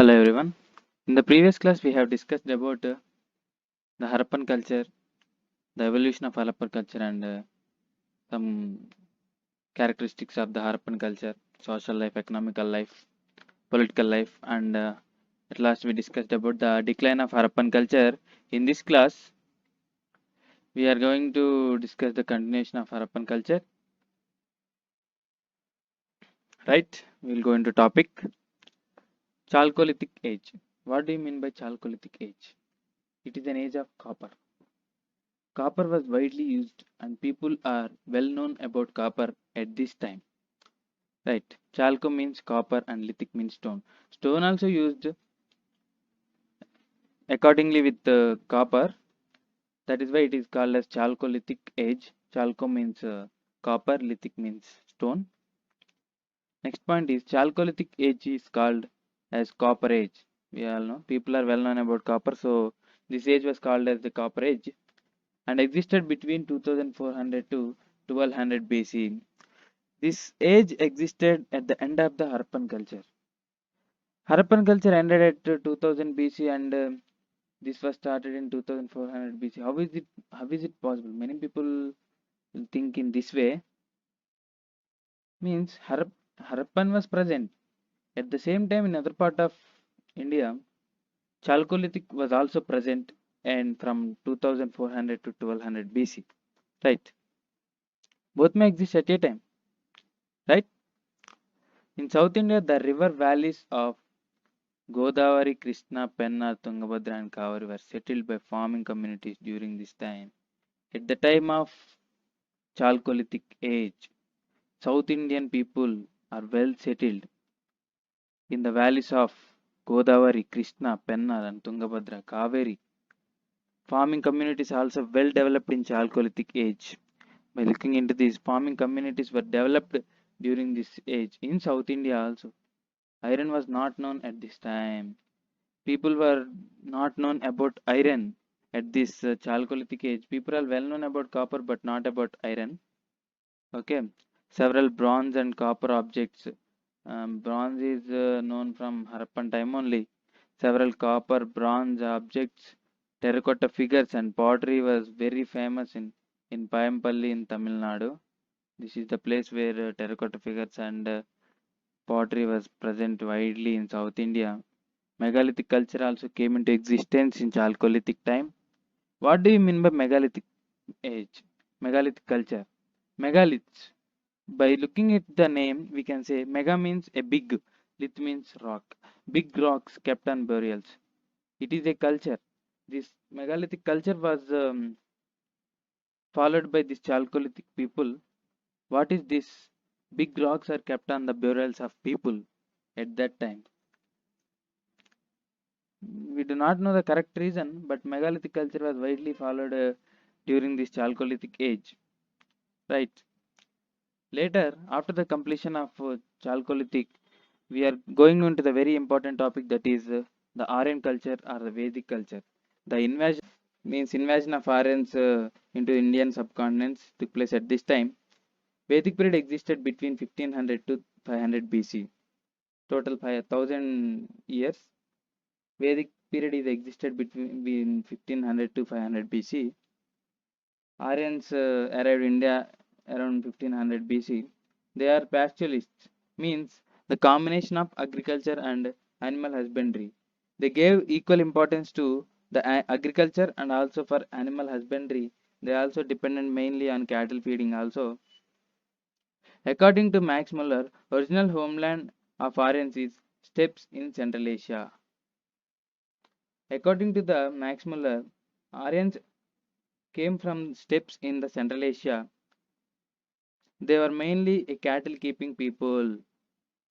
Hello everyone. In the previous class, we have discussed about the Harappan culture, the evolution of Harappan culture, and some characteristics of the Harappan culture, social life, economical life, political life, and at last we discussed about the decline of Harappan culture. In this class, we are going to discuss the continuation of Harappan culture. Right? We will go into topic Chalcolithic age. What do you mean by Chalcolithic age? It is an age of copper. Copper was widely used and people are well known about copper at this time. Right. Chalco means copper and lithic means stone. Stone also used accordingly with copper. That is why it is called as Chalcolithic age. Chalco means copper, lithic means stone. Next point is Chalcolithic age is called as copper age. We all know people are well known about copper, so this age was called as the copper age and existed between 2400 to 1200 BC. This age existed at the end of the Harappan culture. Harappan culture ended at 2000 BC and this was started in 2400 BC. How is it possible? Many people will think in this way. Means Harappan was present. At the same time in other part of India, Chalcolithic was also present and from 2400 to 1200 BC. Right. Both may exist at a time. Right. In South India, the river valleys of Godavari, Krishna, Penna, Tungabhadra and Kavari were settled by farming communities during this time. At the time of Chalcolithic age, South Indian people are well settled in the valleys of Godavari, Krishna, Penna and Tungabhadra, Kaveri. Farming communities are also well developed in Chalcolithic age. By looking into these, farming communities were developed during this age in South India also. Iron was not known at this time. People were not known about iron at this Chalcolithic age. People are well known about copper but not about iron. Okay, several bronze and copper objects. Bronze is known from Harappan time only. Several copper, bronze objects, terracotta figures and pottery was very famous in Payampalli in Tamil Nadu. This is the place where terracotta figures and pottery was present widely in South India. Megalithic culture also came into existence in Chalcolithic time. What do you mean by megalithic age? Megalithic culture. Megaliths. By looking at the name, we can say mega means a big, lith means rock. Big rocks kept on burials. It is a culture. This megalithic culture was followed by this Chalcolithic people. What is this? Big rocks are kept on the burials of people at that time. We do not know the correct reason, but megalithic culture was widely followed during this Chalcolithic age. Right. Later, after the completion of Chalcolithic, we are going into the very important topic that is the Aryan culture or the Vedic culture. The invasion of Aryans into Indian subcontinents took place at this time. Vedic period existed between 1500 to 500 BC. Total 5000 years. Vedic period is existed between 1500 to 500 BC. Aryans arrived India around 1500 BC. They are pastoralists, means the combination of agriculture and animal husbandry. They gave equal importance to the agriculture and also for animal husbandry. They also depended mainly on cattle feeding also. According to Max Muller, original homeland of Aryans is steppes in Central Asia. According to the Max Muller, Aryans came from steppes in the Central Asia. They were mainly a cattle keeping people.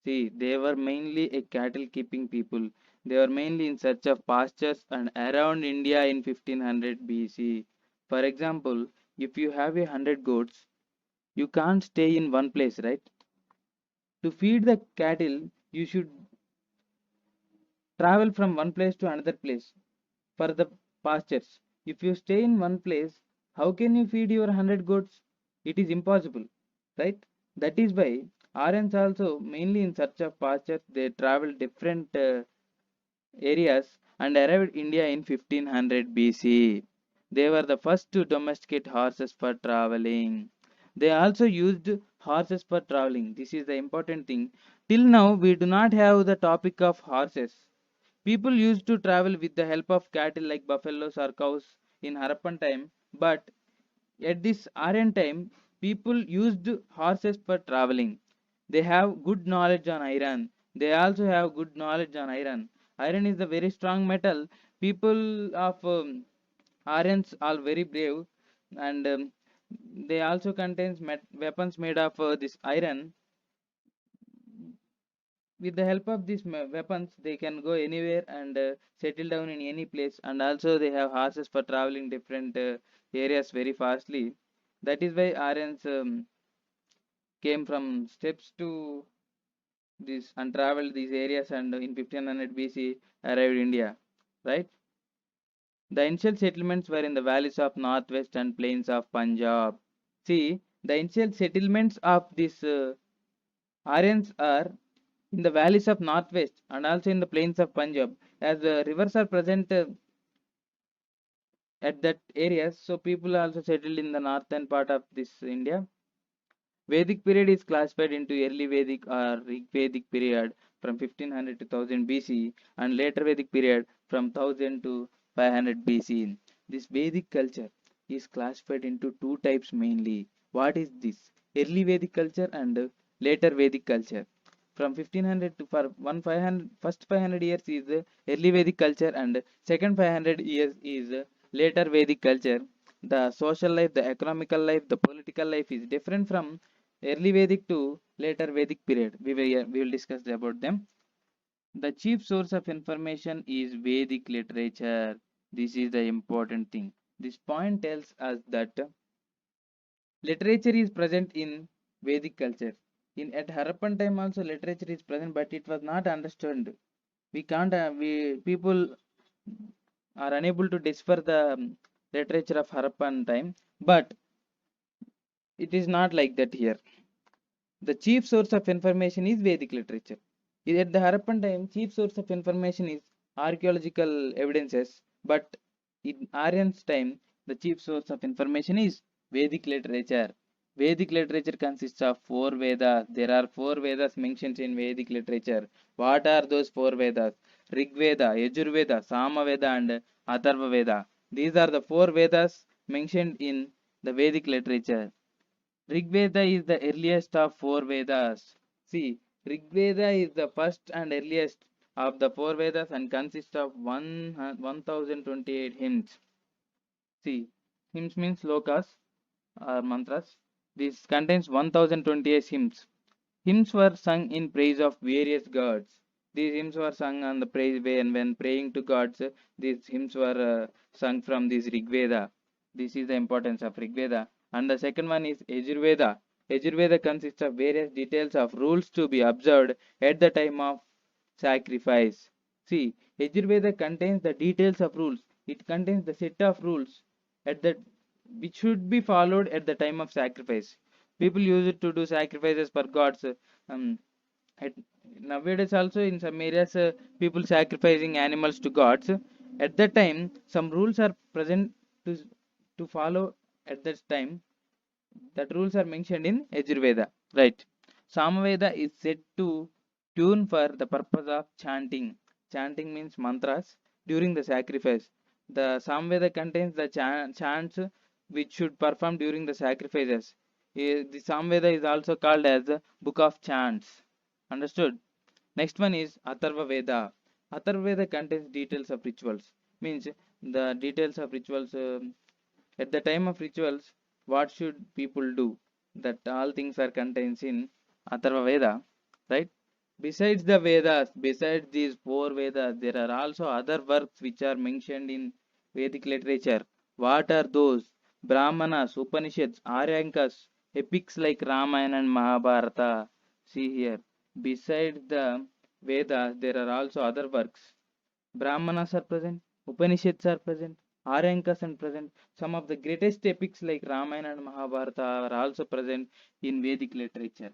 See, they were mainly a cattle keeping people. They were mainly in search of pastures and around India in 1500 BC. For example, if you have 100 goats, you can't stay in one place, right? To feed the cattle, you should travel from one place to another place for the pastures. If you stay in one place, how can you feed your 100 goats? It is impossible, right? That is why Aryans also mainly in search of pastures. They travel different areas and arrived India in 1500 BC. They were the first to domesticate horses for traveling. They also used horses for traveling. This is the important thing. Till now, we do not have the topic of horses. People used to travel with the help of cattle like buffaloes or cows in Harappan time, but at this Aryan time, people used horses for traveling. They have good knowledge on iron. They also have good knowledge on iron. Iron is a very strong metal. People of Aryans are very brave, and they also contains weapons made of this iron. With the help of these weapons, they can go anywhere and settle down in any place. And also, they have horses for traveling different areas very fastly. That is why Aryans came from steps to this and traveled these areas and in 1500 BC arrived India, right? The initial settlements were in the valleys of northwest and plains of Punjab. See, the initial settlements of these Aryans are in the valleys of northwest and also in the plains of Punjab. As the rivers are present at that area, so people also settled in the northern part of this India. Vedic period is classified into early Vedic or Rig Vedic period from 1500 to 1000 BC and later Vedic period from 1000 to 500 BC. This Vedic culture is classified into two types mainly. What is this? Early Vedic culture and later Vedic culture. From 1500 to for 1500, first 500 years is early Vedic culture and second 500 years is later Vedic culture. The social life, the economical life, the political life is different from early Vedic to later Vedic period. We will discuss about them. The chief source of information is Vedic literature. This is the important thing. This point tells us that literature is present in Vedic culture. In at Harappan time also literature is present, but it was not understood. We can't. We people are unable to decipher the literature of Harappan time, but it is not like that here. The chief source of information is Vedic literature. At the Harappan time, chief source of information is archaeological evidences, but in Aryan's time, the chief source of information is Vedic literature. Vedic literature consists of four Vedas. There are four Vedas mentioned in Vedic literature. What are those four Vedas? Rig Veda, Yajur Veda, Sama Veda, and Atharva Veda. These are the four Vedas mentioned in the Vedic literature. Rig Veda is the earliest of four Vedas. See, Rig Veda is the first and earliest of the four Vedas and consists of 1028 hymns. See, hymns means slokas or mantras. This contains 1028 hymns. Hymns were sung in praise of various gods. These hymns were sung on the praise way, and when praying to gods, these hymns were sung from this Rig Veda. This is the importance of Rig Veda. And the second one is Yajurveda. Yajurveda consists of various details of rules to be observed at the time of sacrifice. See, Yajurveda contains the details of rules. It contains the set of rules at the which should be followed at the time of sacrifice. People use it to do sacrifices for gods. Um, at, Nowadays also in some areas, people sacrificing animals to gods. At that time, some rules are present to to follow at that time. That rules are mentioned in Yajurveda, right? Samaveda is said to tune for the purpose of chanting. Chanting means mantras during the sacrifice. The Samaveda contains the chants which should perform during the sacrifices. The Samaveda is also called as the book of chants. Understood? Next one is Atharva Veda. Atharva Veda contains details of rituals. Means the details of rituals at the time of rituals, what should people do? That all things are contained in Atharva Veda, right? Besides the Vedas, besides these four Vedas, there are also other works which are mentioned in Vedic literature. What are those? Brahmanas, Upanishads, Aryankas, epics like Ramayana and Mahabharata. See here. Besides the Vedas, there are also other works. Brahmanas are present, Upanishads are present, Aryankas are present. Some of the greatest epics like Ramayana and Mahabharata are also present in Vedic literature.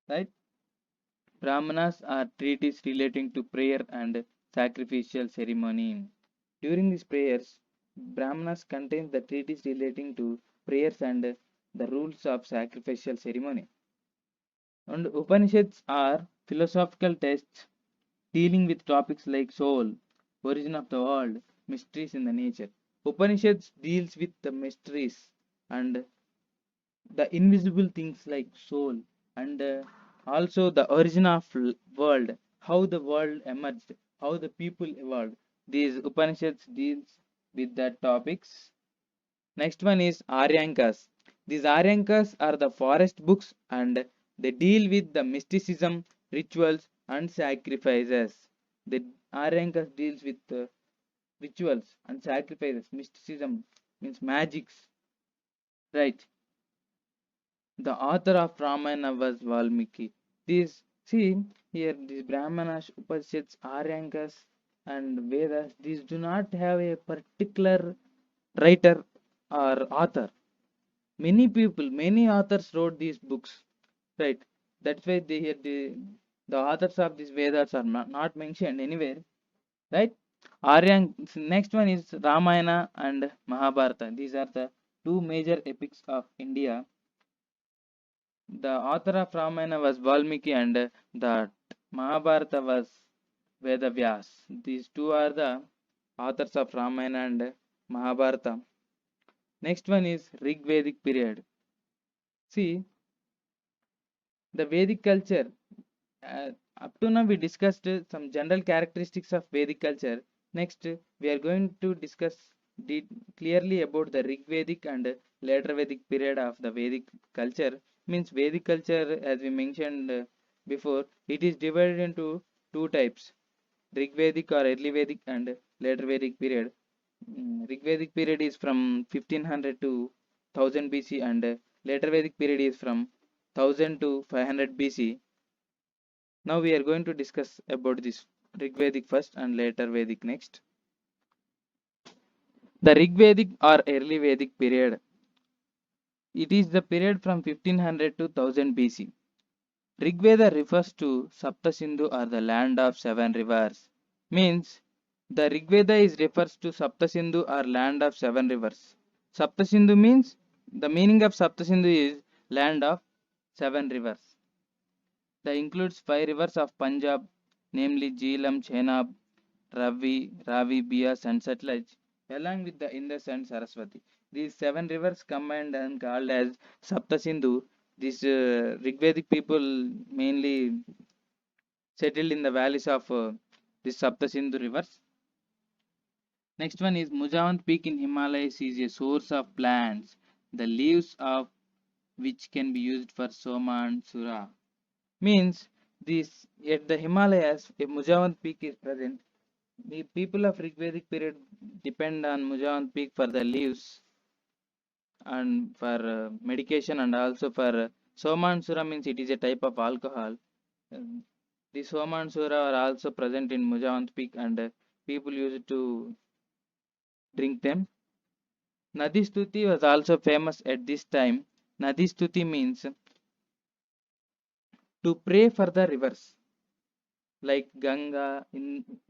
Right? Brahmanas are treatises relating to prayer and sacrificial ceremony. During these prayers, Brahmanas contain the treatises relating to prayers and the rules of sacrificial ceremony. And Upanishads are philosophical texts dealing with topics like soul, origin of the world, mysteries in the nature. Upanishads deals with the mysteries and the invisible things like soul and also the origin of world, how the world emerged, how the people evolved. These Upanishads deals with that topics. Next one is Aryankas. These Aryankas are the forest books and they deal with the mysticism, rituals and sacrifices. The Aryankas deals with rituals and sacrifices. Mysticism means magics, right? The author of Ramayana was Valmiki. These, see here, these Brahmanas, Upanishads, Aryankas, and Vedas, these do not have a particular writer or author. Many people, many authors wrote these books, right? That's why they here the authors of these Vedas are not mentioned anywhere, right? Aryan, next one is Ramayana and Mahabharata. These are the two major epics of India. The author of Ramayana was Valmiki and the Mahabharata was Vedavyas. These two are the authors of Ramayana and Mahabharata. Next one is Rig Vedic period. See, the Vedic culture. Uh, Up to now, we discussed some general characteristics of Vedic culture. Next, we are going to discuss clearly about the Rig Vedic and later Vedic period of the Vedic culture. Means Vedic culture, as we mentioned before, it is divided into two types: Rig Vedic or early Vedic and later Vedic period. Rig Vedic period is from 1500 to 1000 BC and later Vedic period is from 1000 to 500 BC. Now we are going to discuss about this Rig Vedic first and later Vedic next. The Rig Vedic or early Vedic period. It is the period from 1500 to 1000 BC. Rig Veda refers to Sapta Sindhu or the land of seven rivers. Means the Rig Veda is refers to Sapta Sindhu or land of seven rivers. Sapta Sindhu means the meaning of Sapta Sindhu is land of seven rivers. That includes five rivers of Punjab, namely Jhelum, Chenab, Ravi, Bias, and Satluj, along with the Indus and Saraswati. These seven rivers combined and called as Sapta Sindhu. These Rigvedic people mainly settled in the valleys of these Sapta Sindhu rivers. Next one is Mujavant Peak in Himalayas is a source of plants, the leaves of which can be used for Soma and Sura. Means this at the Himalayas, a Mujavant Peak is present. The people of Rigvedic period depend on Mujavant Peak for the leaves and for medication and also for Soma and Sura means it is a type of alcohol. Um, the Soma and Sura are also present in Mujavant Peak and people used to drink them. Nadi Stuti was also famous at this time. Nadi Stuti means to pray for the rivers like Ganga,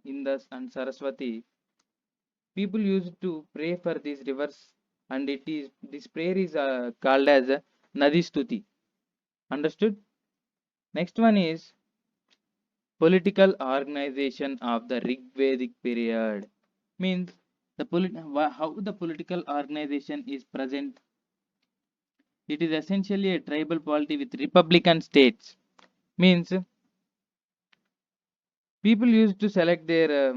Indus and Saraswati. People used to pray for these rivers and it is this prayer is called as Nadi Stuti. Understood? Next one is political organization of the Rigvedic period. Means the how the political organization is present. It is essentially a tribal polity with republican states. Means people used to select their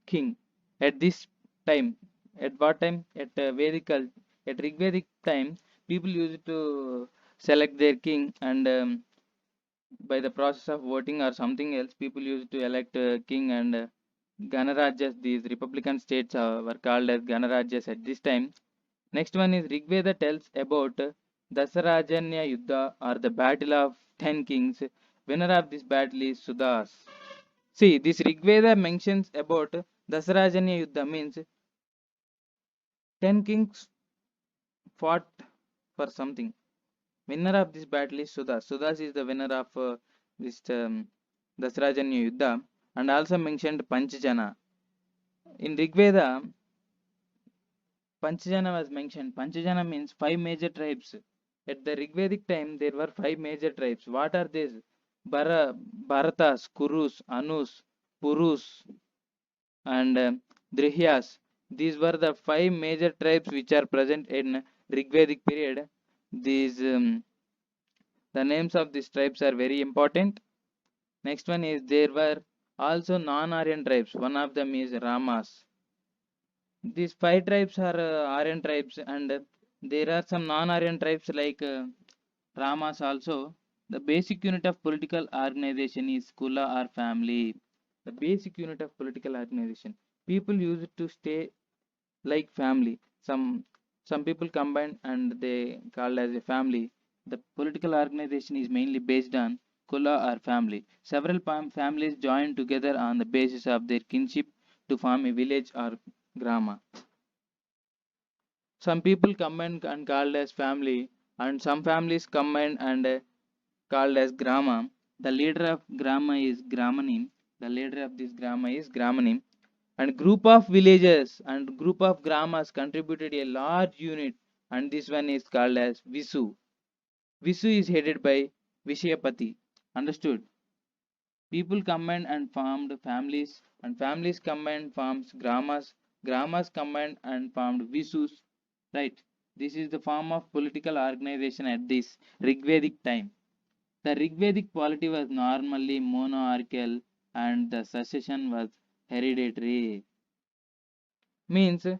king at this time. At what time? At at Rigvedic time, people used to select their king and by the process of voting or something else, people used to elect king and Ganarajas. These republican states were called as Ganarajas at this time. Next one is Rigveda tells about Dasarajanya Yuddha or the battle of 10 kings. Winner of this battle is Sudas. See, this Rigveda mentions about Dasarajanya Yuddha means 10 kings fought for something. Winner of this battle is Sudas. Sudas is the winner of this Dasarajanya Yuddha. and also mentioned Panchjana. In Rigveda, Panchjana was mentioned. Panchjana means five major tribes. At the Rigvedic time, there were five major tribes. What are these? Bharatas, Kurus, Anus, Purus, and Drihyas. These were the five major tribes which are present in Rigvedic period. These the names of these tribes are very important. Next one is there were also non-Aryan tribes. One of them is Ramas. These five tribes are Aryan tribes, and there are some non-Aryan tribes like Ramas also. The basic unit of political organization is Kula or family. The basic unit of political organization. People use it to stay like family. Some people combine and they called as a family. The political organization is mainly based on Kula or family. Several families join together on the basis of their kinship to form a village or grama. Some people combine and called as family, and some families combine and called as grama. The leader of grama is Gramani. The leader of this grama is Gramani. And group of villages and group of gramas contributed a large unit, and this one is called as Visu. Visu is headed by Vishayapati. Understood? People combined and formed families, and families combined forms gramas. Gramas combined and formed Visus. Right? This is the form of political organization at this Rigvedic time. The Rigvedic polity was normally monarchical and the succession was hereditary. Means the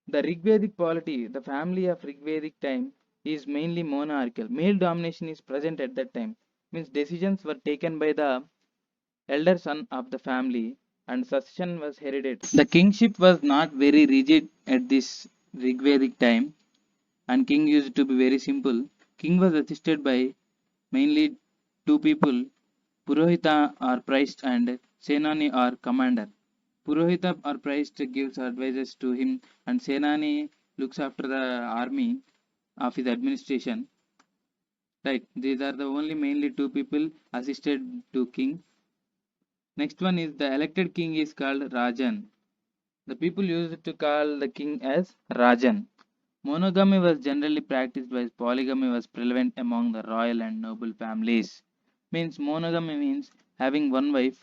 Rigvedic polity, the family of Rigvedic time, is mainly monarchical. Male domination is present at that time. Means decisions were taken by the elder son of the family and succession was hereditary. The kingship was not very rigid at this Rigvedic time, and king used to be very simple. King was assisted by mainly two people, Purohita or priest and Senani or commander. Purohita or priest gives advices to him, and Senani looks after the army of his administration. Right, these are the only mainly two people assisted to king. Next one is the elected king is called Rajan. The people used to call the king as Rajan. Monogamy was generally practiced while polygamy was prevalent among the royal and noble families. Means monogamy means having one wife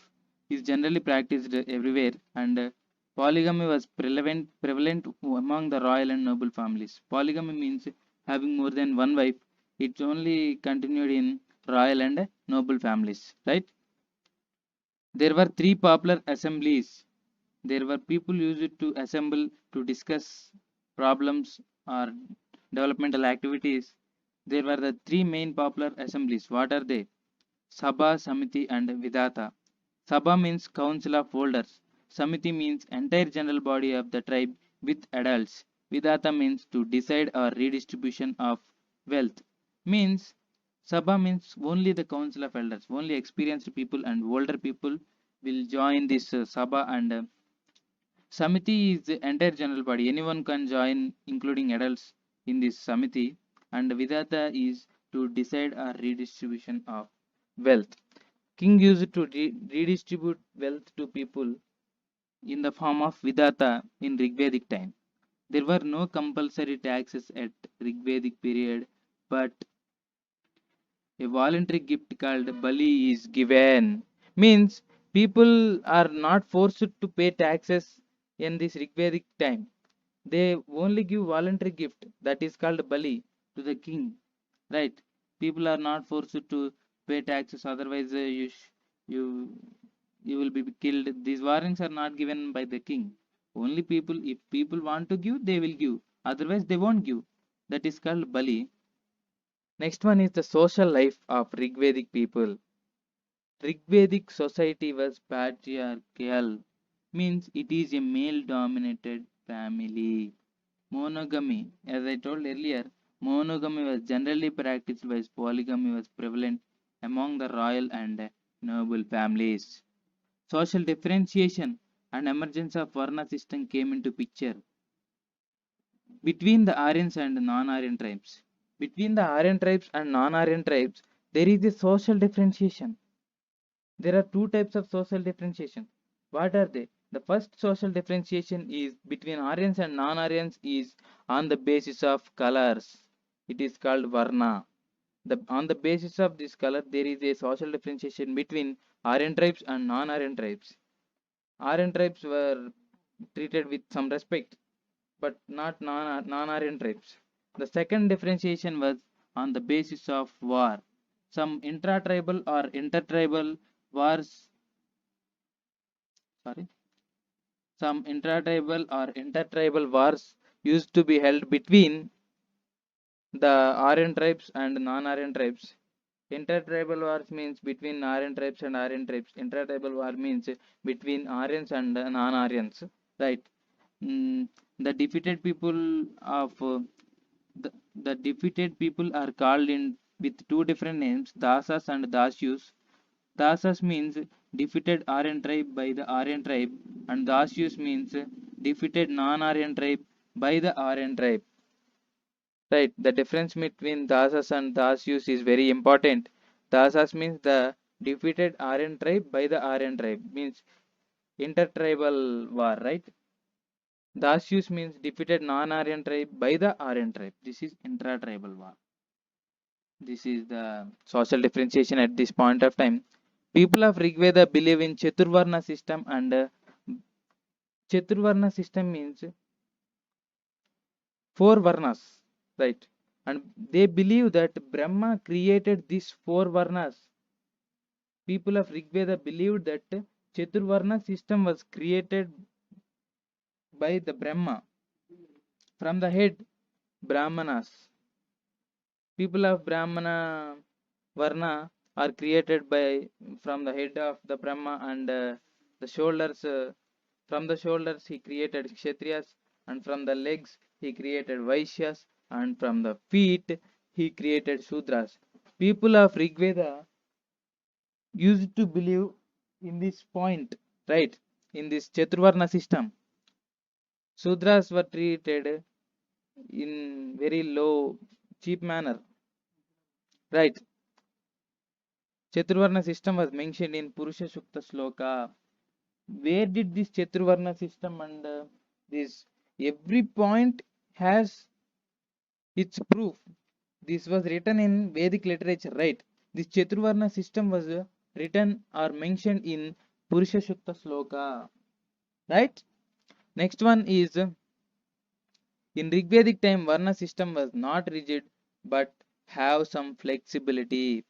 is generally practiced everywhere, and polygamy was prevalent among the royal and noble families. Polygamy means having more than one wife. It's only continued in royal and noble families, right? There were three popular assemblies. There were people used to assemble to discuss problems or developmental activities. There were the three main popular assemblies. What are they? Sabha, Samiti, and Vidata. Sabha means council of elders. Samiti means entire general body of the tribe with adults. Vidata means to decide or redistribution of wealth. Means Sabha means only the council of elders. Only experienced people and older people will join this Sabha, and Samiti is the entire general body. Anyone can join, including adults, in this Samiti. And Vidata is to decide or redistribution of wealth. King used to redistribute wealth to people in the form of Vidata in Rigvedic time. There were no compulsory taxes at Rigvedic period, but a voluntary gift called Bali is given. Means people are not forced to pay taxes in this Rigvedic time. They only give voluntary gift that is called Bali to the king. Right? People are not forced to pay taxes, otherwise you you will be killed. These warnings are not given by the king. Only people, if people want to give, they will give. Otherwise, they won't give. That is called Bali. Next one is the social life of Rigvedic people. Rigvedic society was patriarchal, means it is a male dominated family. Monogamy, as I told earlier, monogamy was generally practiced while polygamy was prevalent among the royal and noble families. Social differentiation and emergence of Varna system came into picture between the Aryans and non-Aryan tribes. Between the Aryan tribes and non-Aryan tribes, there is a social differentiation. There are two types of social differentiation. What are they? The first social differentiation is between Aryans and non-Aryans is on the basis of colors. It is called Varna. On the basis of this color, there is a social differentiation between Aryan tribes and non-Aryan tribes. Aryan tribes were treated with some respect, but not non-Aryan tribes. The second differentiation was on the basis of war. Some intra-tribal or intertribal wars, sorry, some intra-tribal or intertribal wars used to be held between the Aryan tribes and non-Aryan tribes. Intertribal wars means between Aryan tribes and Aryan tribes. Intratribal war means between Aryans and non-Aryans. Right. Mm, the defeated people of the defeated people are called in with two different names, Dasas and Dasyus. Dasas means defeated Aryan tribe by the Aryan tribe, and Dasyus means defeated non-Aryan tribe by the Aryan tribe. Right, the difference between Dasas and Dasyus is very important. Dasas means the defeated Aryan tribe by the Aryan tribe, means intertribal war, right? Dasyus means defeated non-Aryan tribe by the Aryan tribe. This is intra-tribal war. This is the social differentiation at this point of time. People of Rigveda believe in Chaturvarna system, and Chaturvarna system means four Varnas, right? And they believe that Brahma created these four Varnas. People of Rigveda believed that Chaturvarna system was created by the Brahma from the head Brahmanas. People of Brahmana Varna are created by from the head of the Brahma, and the shoulders from the shoulders he created Kshatriyas, and from the legs he created Vaishyas, and from the feet he created Shudras. People of Rigveda used to believe in this point, right? In this Chaturvarna system, Shudras were treated in very low, cheap manner, right? Chaturvarna system was mentioned in Purusha Sukta Sloka. Where did this Chaturvarna system and this every point has its proof? This was written in Vedic literature, right? This Chaturvarna system was written or mentioned in Purusha Sukta Sloka, right? Next one is in Rigvedic time, Varna system was not rigid but have some flexibility.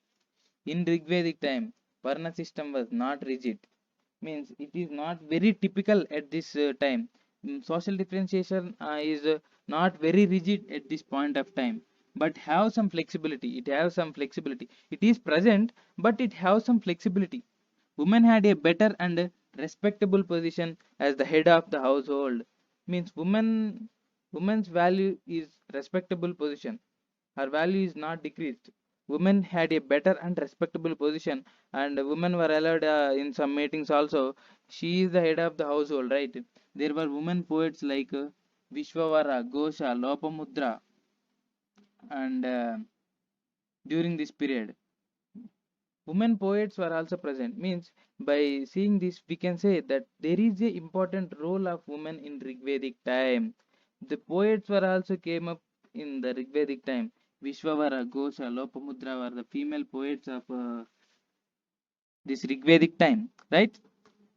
In Rigvedic time, Varna system was not rigid, means it is not very typical at this time. Social differentiation is not very rigid at this point of time, but have some flexibility. It has some flexibility. It is present, but it has some flexibility. Women had a better and respectable position as the head of the household. Means women's value is respectable position. Her value is not decreased. Women had a better and respectable position, and women were allowed in some meetings also. She is the head of the household, right? There were women poets like Vishwavara, Gosha, Lopamudra, and during this period, women poets were also present. Means by seeing this, we can say that there is a important role of women in Rigvedic time. The poets were also came up in the Rigvedic time. Vishwavara, Gosha, Lopamudra were the female poets of this Rigvedic time, right?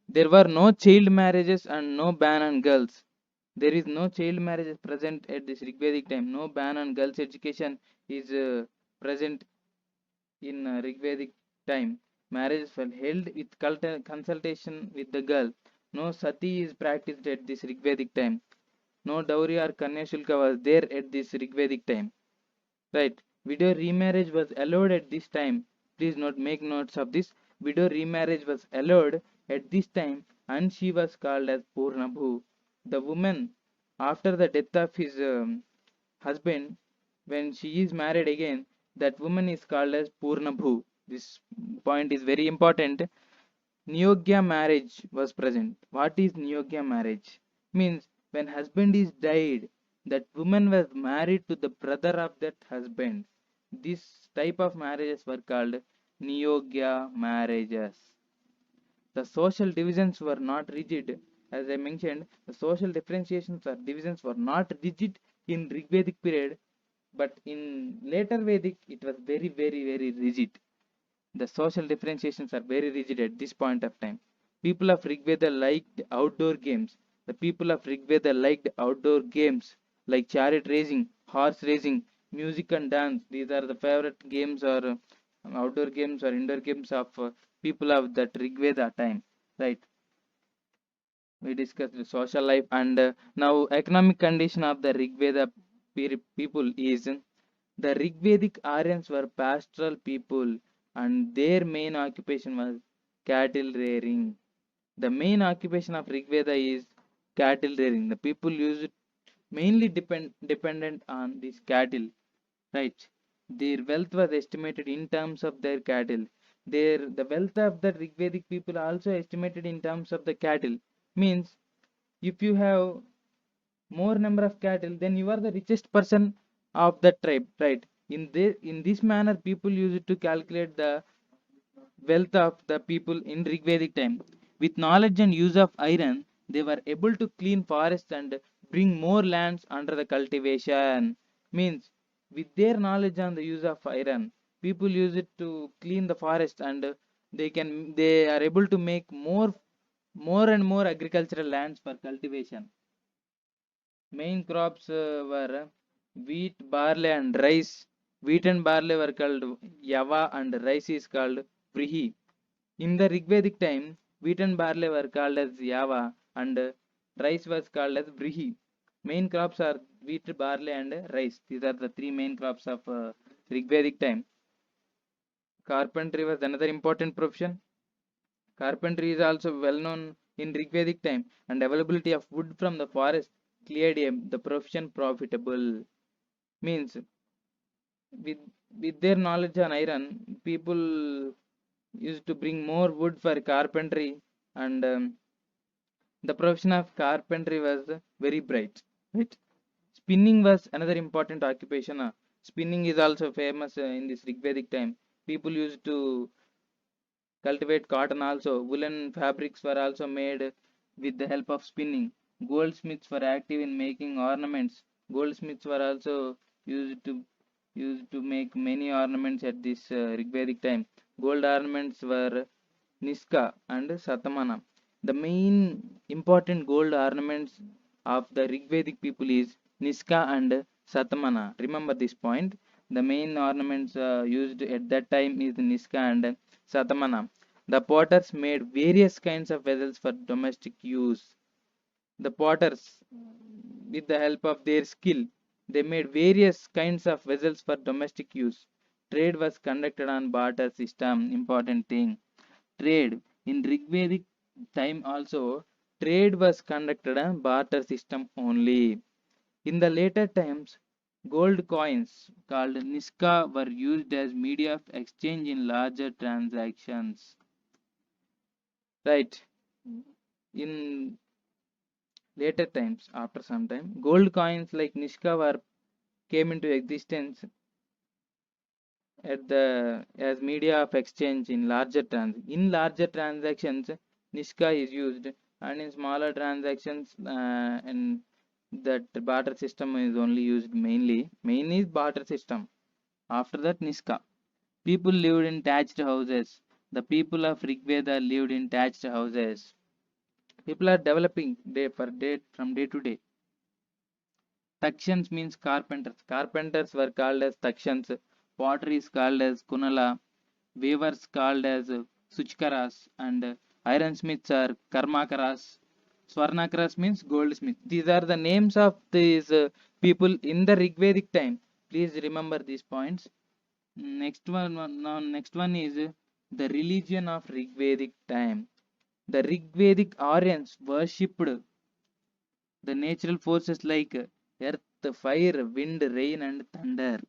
There were no child marriages and no ban on girls. There is no child marriages present at this Rigvedic time. No ban on girls' education is present in Rigvedic time. Marriages were held with consultation with the girl. No sati is practiced at this Rigvedic time. No dowry or kanya shulka was there at this Rigvedic time. Right. Widow remarriage was allowed at this time. Please note, make notes of this. Widow remarriage was allowed at this time, and she was called as Purnabhu. The woman, after the death of his husband, when she is married again, that woman is called as Purnabhu. This point is very important. Niyogya marriage was present. What is Niyogya marriage? Means when husband is died, that woman was married to the brother of that husband. This type of marriages were called Niyogya marriages. The social divisions were not rigid. As I mentioned, the social differentiations or divisions were not rigid in Rigvedic period, but in later Vedic it was very rigid. The social differentiations are very rigid at this point of time. People of Rigveda liked outdoor games. The people of Rigveda liked outdoor games like chariot racing, horse racing, music and dance. These are the favorite games or outdoor games or indoor games of people of that Rigveda time. Right? We discussed the social life and now economic condition of the Rigveda people is the Rigvedic Aryans were pastoral people and their main occupation was cattle rearing. The main occupation of Rigveda is cattle rearing. The people used mainly dependent on these cattle, right? Their wealth was estimated in terms of their cattle. The wealth of the Rigvedic people also estimated in terms of the cattle. Means if you have more number of cattle, then you are the richest person of the tribe, right? In this manner, people used to calculate the wealth of the people in Rigvedic time. With knowledge and use of iron, they were able to clean forests and bring more lands under the cultivation. Means with their knowledge and the use of iron, people use it to clean the forest and they are able to make more and more agricultural lands for cultivation. Main crops were wheat, barley, and rice. Wheat and barley were called Yava, and rice is called Prihi. In the Rigvedic time, wheat and barley were called as Yava, and rice was called as Brihi. Main crops are wheat, barley, and rice. These are the three main crops of Rigvedic time. Carpentry was another important profession. Carpentry is also well known in Rigvedic time, and availability of wood from the forest cleared the profession profitable. Means with with their knowledge on iron, people used to bring more wood for carpentry, and the profession of carpentry was very bright. Right? Spinning was another important occupation. Spinning is also famous in this Rigvedic time. People used to cultivate cotton also. Woolen fabrics were also made with the help of spinning. Goldsmiths were active in making ornaments. Goldsmiths were also used to used to make many ornaments at this Rigvedic time. Gold ornaments were Niska and Satamana. The main important gold ornaments of the Rigvedic people is Niska and Satamana. Remember this point. The main ornaments used at that time is Niska and Satamana. The potters made various kinds of vessels for domestic use. The potters, with the help of their skill, they made various kinds of vessels for domestic use. Trade was conducted on barter system. Important thing. Trade in Rigvedic time also, trade was conducted on barter system only. In the later times, gold coins called Niska were used as media of exchange in larger transactions. Right. In later times, after some time, gold coins like Niska were came into existence at the as media of exchange in larger transactions. Niska is used, and in smaller transactions and that barter system is only used main is barter system. After that, Niska. People lived in thatched houses. The people of Rigveda lived in thatched houses. People are developing day for day from day to day. Takshans means carpenters. Carpenters were called as Takshans. Pottery is called as Kunala. Weavers called as Suchkaras. And ironsmiths are Karmakaras. Swarnakaras means goldsmith. These are the names of these people in the Rigvedic time. Please remember these points. Next one is the religion of Rigvedic time. The Rigvedic Aryans worshipped the natural forces like earth, fire, wind, rain, and thunder.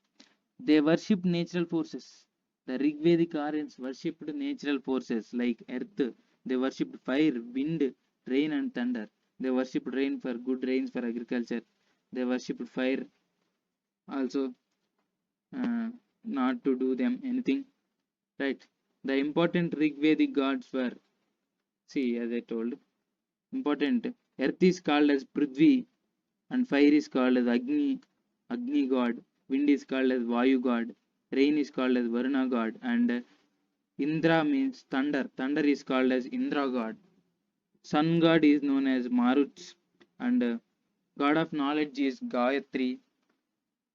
They worshipped natural forces. The Rigvedic Aryans worshipped natural forces like earth. They worshipped fire, wind, rain, and thunder. They worshipped rain for good rains for agriculture. They worshipped fire also, uh, not to do them anything. Right. The important Rigvedic gods were See, as I told, important. Earth is called as Prithvi, and fire is called as Agni god. Wind is called as Vayu god. Rain is called as Varuna god, and Indra means thunder. Thunder is called as Indra god. Sun god is known as Marut, and god of knowledge is Gayatri.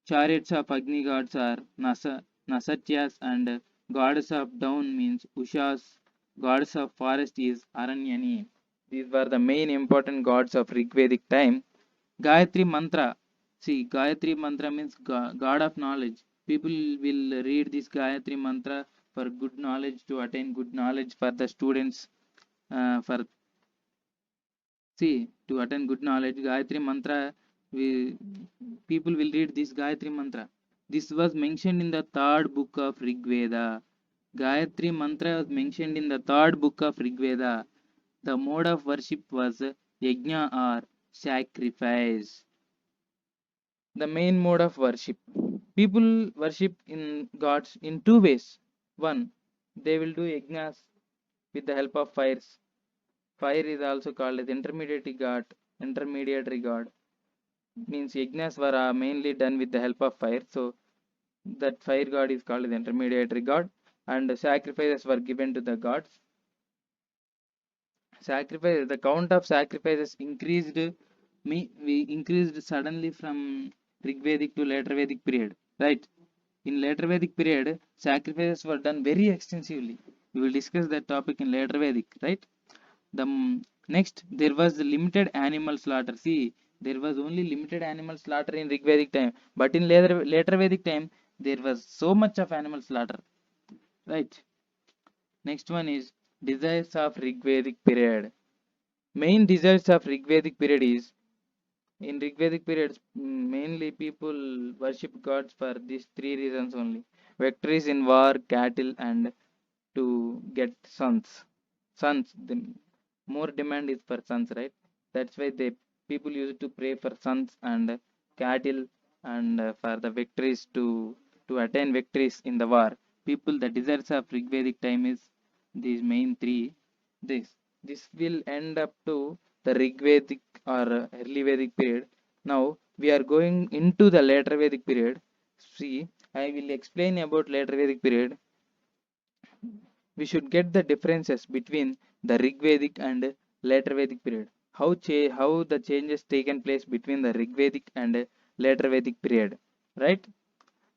Chariots of Agni gods are Nasatyas, and goddess of dawn means Ushas. Goddess of forest is Aranyani. These were the main important gods of Rigvedic time. Gayatri Mantra. See, Gayatri Mantra means God of knowledge. People will read this Gayatri Mantra for good knowledge, to attain good knowledge for the students. For See, to attain good knowledge, Gayatri Mantra, we, people will read this Gayatri Mantra. This was mentioned in the third book of Rig Veda. Gayatri Mantra was mentioned in the third book of Rig Veda. The mode of worship was yajna or sacrifice. The main mode of worship. People worship in gods in two ways. One, they will do yajnas with the help of fires. Fire is also called as intermediary god. Intermediary god means yajnas were mainly done with the help of fire. So that fire god is called as intermediary god, and sacrifices were given to the gods. Sacrifice, the count of sacrifices increased. We increased suddenly from Rigvedic to later Vedic period, right? In later Vedic period, sacrifices were done very extensively. We will discuss that topic in later Vedic, right? The next, there was limited animal slaughter. See, there was only limited animal slaughter in Rigvedic time, but in later Vedic time there was so much of animal slaughter, right? Next one is desires of Rigvedic period. Main desires of Rigvedic period is, in Rigvedic periods, mainly people worship gods for these three reasons only: victories in war, cattle, and to get sons. Sons, the more demand is for sons, right? That's why they people used to pray for sons and cattle, and for the victories, to attain victories in the war. People, the desires of Rigvedic time is these main three. This will end up to the Rigvedic or early Vedic period. Now we are going into the later Vedic period. See, I will explain about later Vedic period. We should get the differences between the Rigvedic and later Vedic period. How the changes taken place between the Rigvedic and later Vedic period, right?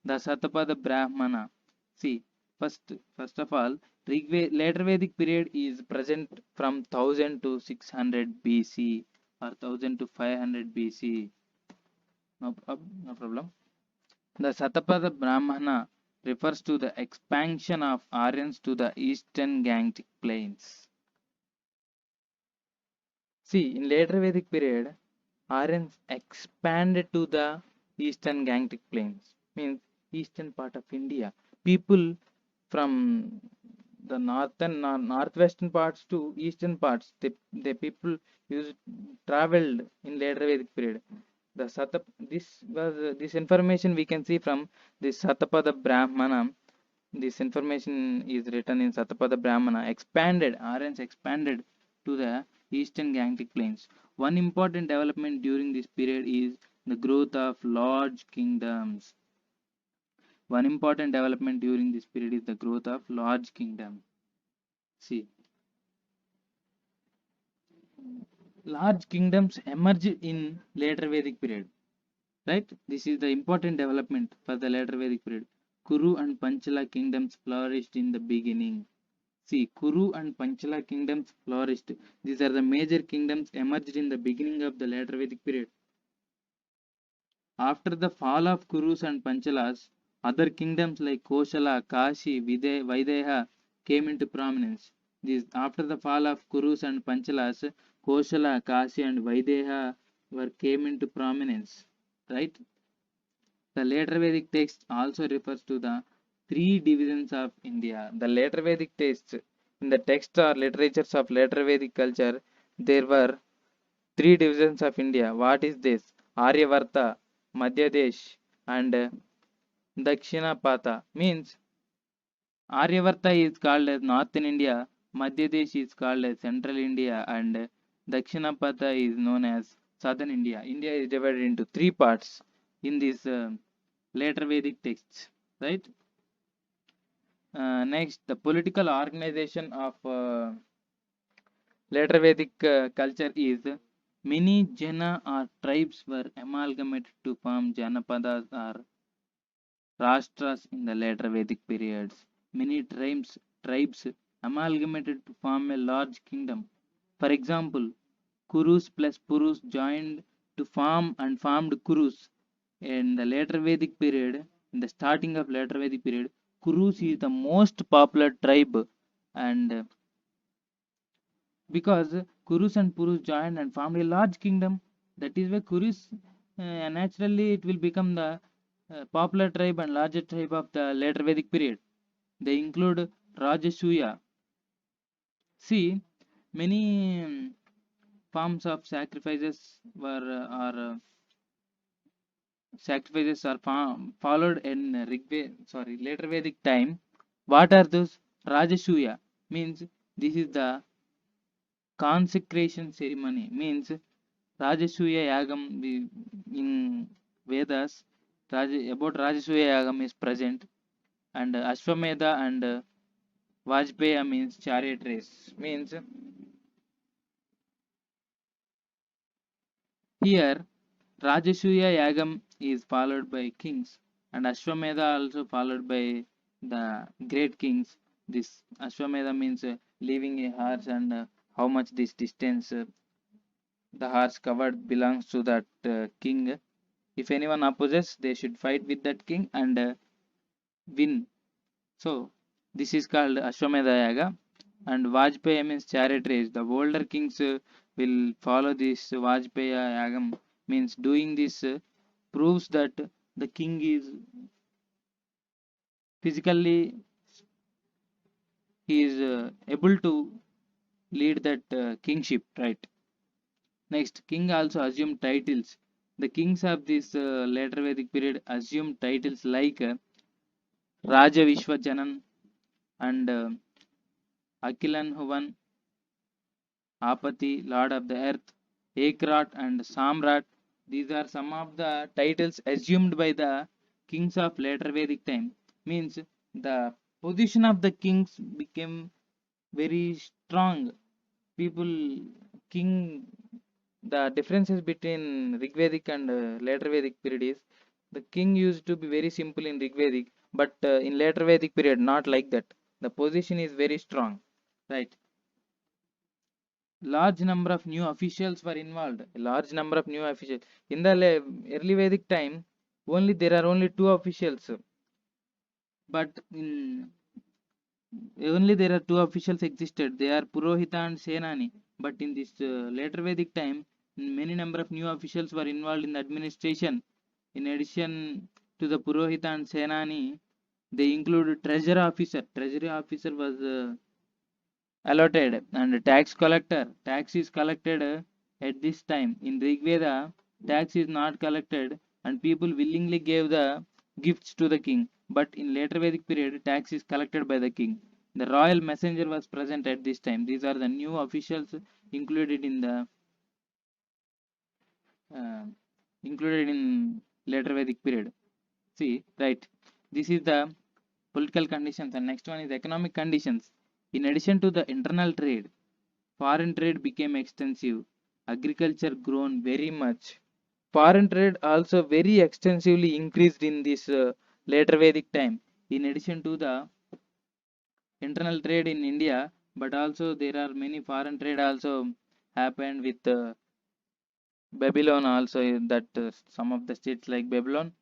The Satapada Brahmana. See, first of all, later Vedic period is present from 1000 to 600 BC or 1000 to 500 BC. No problem. The Satapada Brahmana refers to the expansion of Aryans to the eastern Gangetic plains. See, in later Vedic period, Aryans expanded to the eastern Gangetic plains, means eastern part of India. People from the northwestern parts to eastern parts, the people used traveled in later Vedic period. The this information we can see from this Satapada Brahmana. This information is written in Satapada Brahmana. Aryans expanded to the eastern Gangetic plains. One important development during this period is the growth of large kingdoms. One important development during this period is the growth of large kingdoms. See, large kingdoms emerge in later Vedic period, right? This is the important development for the later Vedic period. Kuru and Panchala kingdoms flourished in the beginning. See, Kuru and Panchala kingdoms flourished. These are the major kingdoms emerged in the beginning of the later Vedic period. After the fall of Kurus and Panchalas, other kingdoms like Koshala, Kashi, Videha came into prominence. After the fall of Kurus and Panchalas, Koshala, Kashi, and Videha came into prominence. Right? The later Vedic text also refers to the three divisions of India. The later Vedic texts, in the text or literatures of later Vedic culture, there were three divisions of India. What is this? Aryavarta, Madhyadesh, and Dakshinapata. Means Aryavarta is called as northern India, Madhya Desh is called as Central India, and Dakshinapatha is known as Southern India. India is divided into three parts in these later Vedic texts, right? Next, the political organization of later Vedic culture is many jana or tribes were amalgamated to form Janapadas or Rashtra's in the later Vedic periods. Many tribes amalgamated to form a large kingdom. For example, Kurus plus Purus joined to form and formed Kurus. In the later Vedic period, in the starting of later Vedic period, Kurus is the most popular tribe, and because Kurus and Purus joined and formed a large kingdom, that is why Kurus naturally it will become the popular tribe and larger tribe of the later Vedic period. They include Rajasuya. See, many forms of sacrifices are followed in later Vedic time. What are those? Rajasuya means this is the consecration ceremony. Means Rajasuya Yagam in Vedas. About Rajasuya Yagam is present, and Ashwamedha and Vajpaya means chariot race. Means here Rajasuya Yagam is followed by kings, and Ashwamedha also followed by the great kings. This Ashwamedha means leaving a horse, and how much this distance the horse covered belongs to that king. If anyone opposes, they should fight with that king and win. So this is called Ashwamedha Yaga. And Vajpaya means chariot race. The older kings will follow this Vajpaya Yagam. Means doing this proves that the king is physically he is able to lead that kingship, right? Next, king also assumed titles. The kings of this later Vedic period assumed titles like Raja Vishwajanan and Akilan Huvan, Apati, Lord of the Earth, Ekrat and Samrat. These are some of the titles assumed by the kings of later Vedic time. Means the position of the kings became very strong. People, king, the differences between Rigvedic and later Vedic period is the king used to be very simple in Rigvedic, but in later Vedic period, not like that. The position is very strong, right? Large number of new officials were involved. A large number of new officials in the early Vedic time. Only there are only two officials, but in only there are two officials existed. They are Purohita and Senani. But in this later Vedic time, many number of new officials were involved in the administration. In addition to the Purohita and Senani, they include treasury officer. Treasury officer was allotted, and tax collector. Tax is collected at this time. In Rigveda, tax is not collected, and people willingly gave the gifts to the king. But in later Vedic period, tax is collected by the king. The royal messenger was present at this time. These are the new officials included in the uh, included in later Vedic period. See, right? This is the political conditions, and next one is economic conditions. In addition to the internal trade, foreign trade became extensive. Agriculture grown very much. Foreign trade also very extensively increased in this later Vedic time. In addition to the internal trade in India, but also there are many foreign trade also happened with Babylon also. That some of the states like Babylon.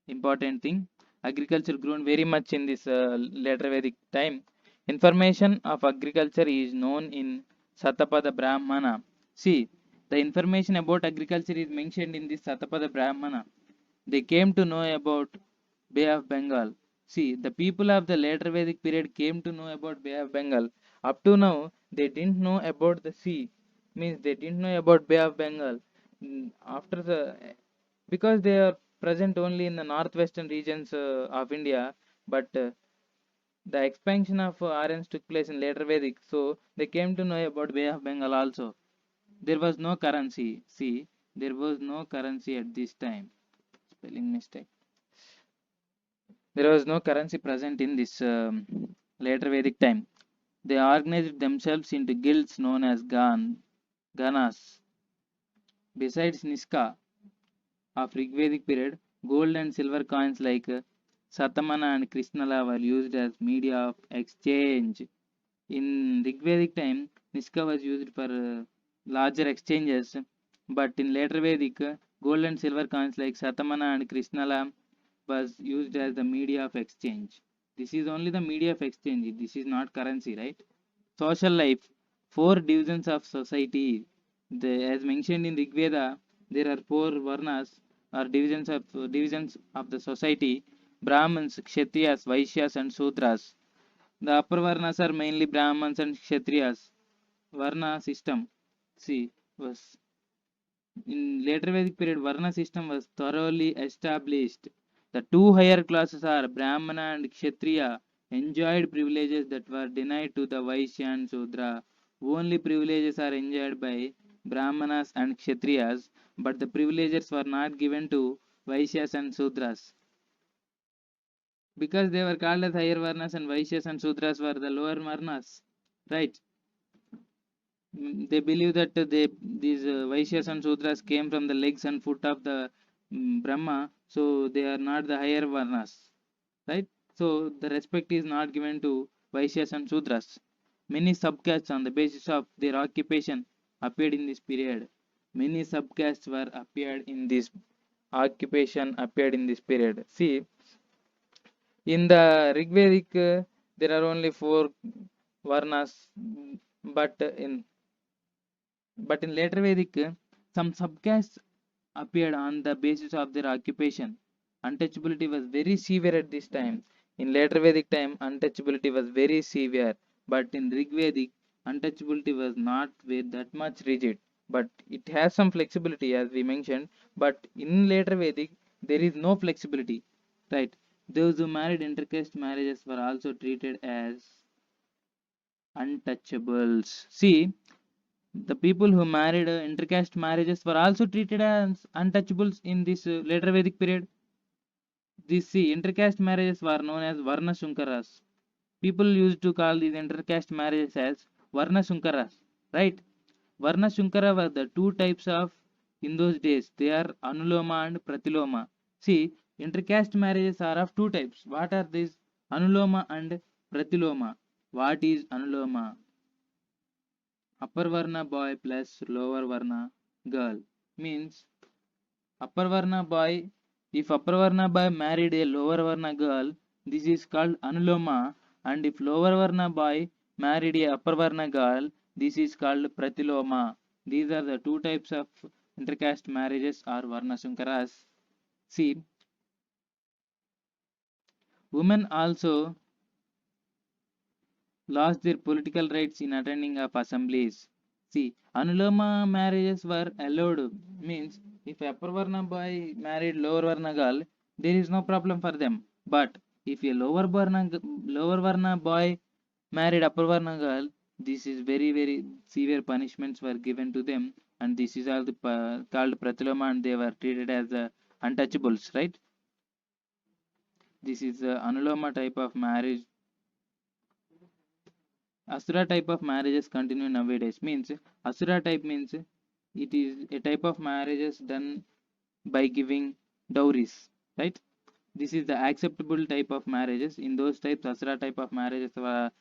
Important thing. Agriculture grown very much in this later Vedic time. Information of agriculture is known in Satapada Brahmana. See, the information about agriculture is mentioned in this Satapada Brahmana. They came to know about Bay of Bengal. See, the people of the later Vedic period came to know about Bay of Bengal. Up to now, they didn't know about the sea. Means they didn't know about Bay of Bengal. After the because they are present only in the northwestern regions of India, but The expansion of Aryans took place in later Vedic, so they came to know about Bay of Bengal also. There was no currency. See, there was no currency at this time. Spelling mistake. There was no currency present in this later Vedic time. They organized themselves into guilds known as Ganas. Besides Niska of Rigvedic period, gold and silver coins like Satamana and Krishnala were used as media of exchange. In Rigvedic time, Niska was used for larger exchanges, but in later Vedic, gold and silver coins like Satamana and Krishnala was used as the media of exchange. This is only the media of exchange. This is not currency, right? Social life, four divisions of society. As mentioned in Rig Veda, there are four varnas or divisions of the society: Brahmins, Kshatriyas, Vaishyas, and Sudras. The upper varnas are mainly Brahmins and Kshatriyas. Varna system, see, was in later Vedic period. Varna system was thoroughly established. The two higher classes are Brahmana and Kshatriya enjoyed privileges that were denied to the Vaishya and Sudra. Only privileges are enjoyed by Brahmanas and Kshatriyas, but the privileges were not given to Vaishyas and Sudras. Because they were called as higher Varnas and Vaishyas and Sudras were the lower Varnas. Right? They believe that these Vaishyas and Sudras came from the legs and foot of the Brahma, so they are not the higher Varnas. Right? So the respect is not given to Vaishyas and Sudras. Many subcastes on the basis of their occupation appeared in this period. Many subcastes were appeared in this occupation appeared in this period. See, in the Rigvedic, there are only four Varnas, but in later Vedic, some subcastes appeared on the basis of their occupation. Untouchability was very severe at this time. In later Vedic time, untouchability was very severe, but in Rig Vedic, untouchability was not that much rigid. But it has some flexibility, as we mentioned. But in later Vedic, there is no flexibility, right? Those who married intercaste marriages were also treated as untouchables. See, the people who married intercaste marriages were also treated as untouchables in this later Vedic period. These intercaste marriages were known as Varna Sunkaras. People used to call these intercaste marriages as Varna Sunkaras, right? Varna Sunkara were the two types of in those days. They are Anuloma and Pratiloma. See, intercaste marriages are of two types. What are these? Anuloma and Pratiloma. What is Anuloma? Upper Varna boy plus lower Varna girl means upper Varna boy. If upper Varna boy married a lower Varna girl, this is called Anuloma, and if lower Varna boy married a upper Varna girl, this is called Pratiloma. These are the two types of intercaste marriages or Varna Sunkaras. See, women also lost their political rights in attending of assemblies. See, Anuloma marriages were allowed, means if upper Varna boy married lower Varna girl, there is no problem for them. But if a lower Varna boy married upper Varna girl, this is very severe punishments were given to them, and this is all called Pratiloma, and they were treated as untouchables, right? This is Anuloma type of marriage. Asura type of marriages continue nowadays. Means Asura type means it is a type of marriages done by giving dowries, right? This is the acceptable type of marriages. In those types, Asura type of marriages were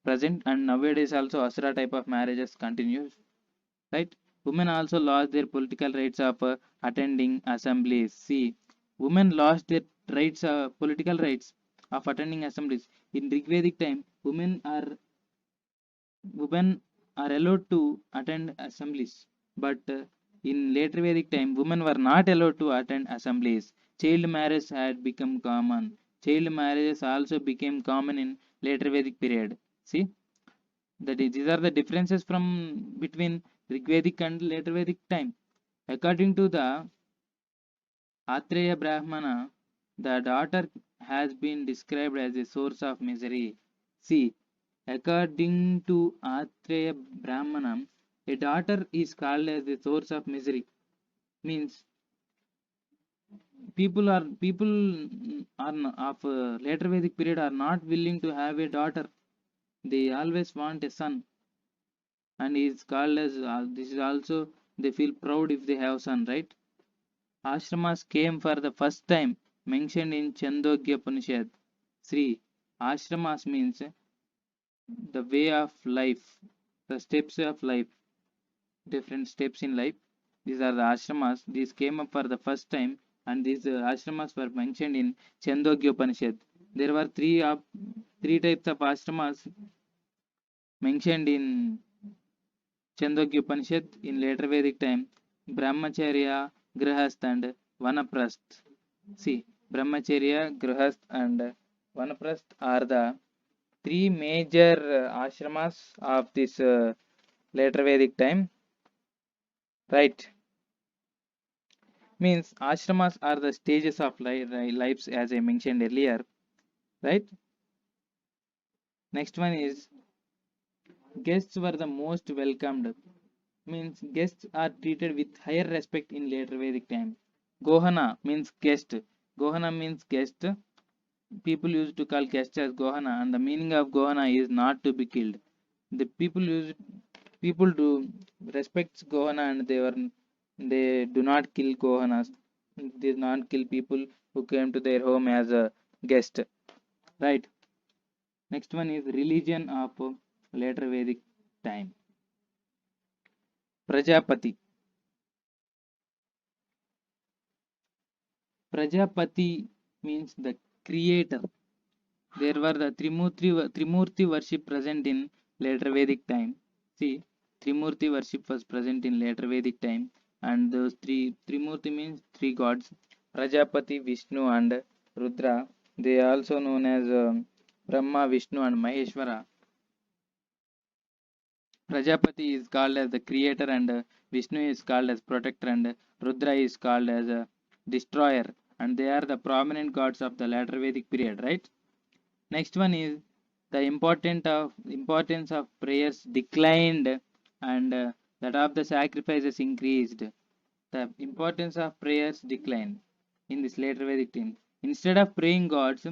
present, and nowadays also Asura type of marriages continues, right? Women also lost their political rights of attending assemblies. See, women lost their political rights of attending assemblies. In Rigvedic time, women are allowed to attend assemblies, but in later Vedic time, women were not allowed to attend assemblies. Child marriage had become common. Child marriages also became common in later Vedic period. See, these are the differences from between Rigvedic and later Vedic time. According to the Atreya Brahmana, the daughter has been described as a source of misery. See, according to Atreya Brahmanam, a daughter is called as the source of misery. Means of later Vedic period are not willing to have a daughter. They always want a son, and is called as this is also they feel proud if they have son, right? Ashramas came for the first time mentioned in Chandogya Upanishad. Sri Ashramas means the way of life, the steps of life, different steps in life. These are the ashramas. These came up for the first time, and these ashramas were mentioned in Chandogya Upanishad. There were three types of ashramas mentioned in Chandogya Upanishad in later Vedic time: Brahmacharya, Grihast, and Vanaprasth. See, Brahmacharya, Grihast, and Vanaprasth are the three major ashramas of this later Vedic time, right? Means ashramas are the stages of lives as I mentioned earlier, right? Next one is guests were the most welcomed. Means guests are treated with higher respect in later Vedic time. Gohana means guest. Gohana means guest. People used to call guests as Gohana, and the meaning of Gohana is not to be killed. The people do respect Gohana, and they do not kill Gohanas. They do not kill people who came to their home as a guest. Right. Next one is religion of later Vedic time. Prajapati. Prajapati means the creator. There were the Trimurti worship present in later Vedic time. See, Trimurti worship was present in later Vedic time, and those Trimurti means three gods: Prajapati, Vishnu, and Rudra. They are also known as Brahma, Vishnu, and Maheshwara. Prajapati is called as the creator, and Vishnu is called as protector, and Rudra is called as a destroyer, and they are the prominent gods of the later Vedic period, right? Next one is the importance of prayers declined, and that of the sacrifices increased. The importance of prayers declined in this later Vedic time. Instead of praying gods,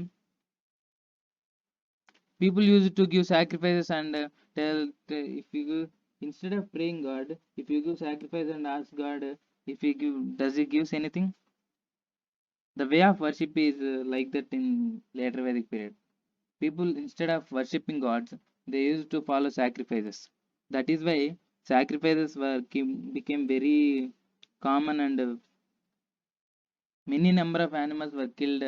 people used to give sacrifices and if you give, instead of praying God, if you give sacrifice and ask God if he give, does he gives anything? The way of worship is like that in later Vedic period. People instead of worshipping gods, they used to follow sacrifices. That is why sacrifices became very common, and many number of animals were killed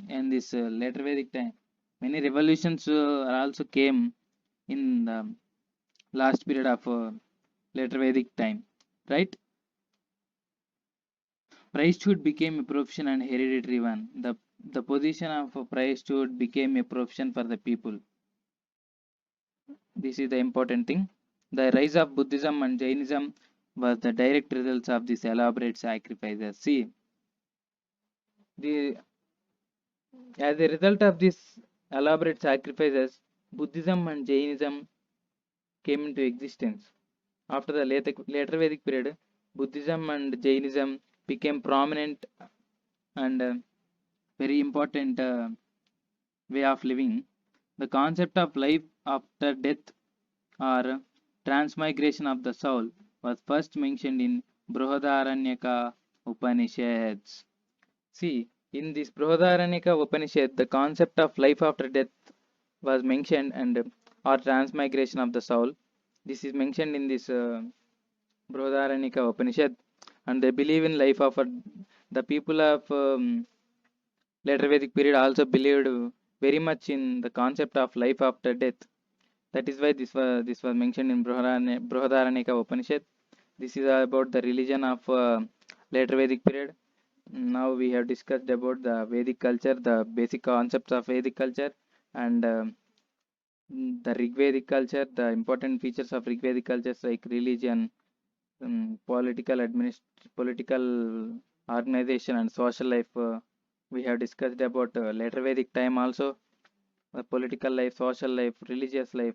in this later Vedic time. Many revolutions also came in the last period of later Vedic time, right? Priesthood became a profession and hereditary one. The position of a priesthood became a profession for the people. This is the important thing. The rise of Buddhism and Jainism was the direct results of these elaborate sacrifices. See, the as a result of these elaborate sacrifices, Buddhism and Jainism came into existence. After the later Vedic period, Buddhism and Jainism became prominent and very important way of living. The concept of life after death or transmigration of the soul was first mentioned in Brihadaranyaka Upanishads. See, in this Brihadaranyaka Upanishad, the concept of life after death was mentioned, and or transmigration of the soul. This is mentioned in this Brihadaranyaka Upanishad, and they believe in life after. The people of later Vedic period also believed very much in the concept of life after death. That is why this was mentioned in Brihadaranyaka Upanishad. This is about the religion of later Vedic period. Now we have discussed about the Vedic culture, the basic concepts of Vedic culture, and the Rig Vedic culture, the important features of Rig Vedic cultures like religion, political organization, and social life. We have discussed about later Vedic time also, political life, social life, religious life,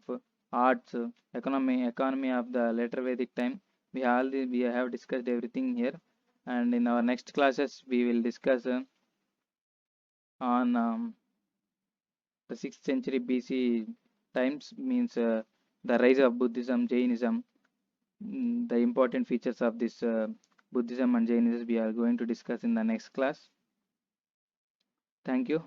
arts, economy of the later Vedic time. We have discussed everything here, and in our next classes we will discuss on the 6th century BC times, means the rise of Buddhism, Jainism, the important features of this Buddhism and Jainism we are going to discuss in the next class. Thank you.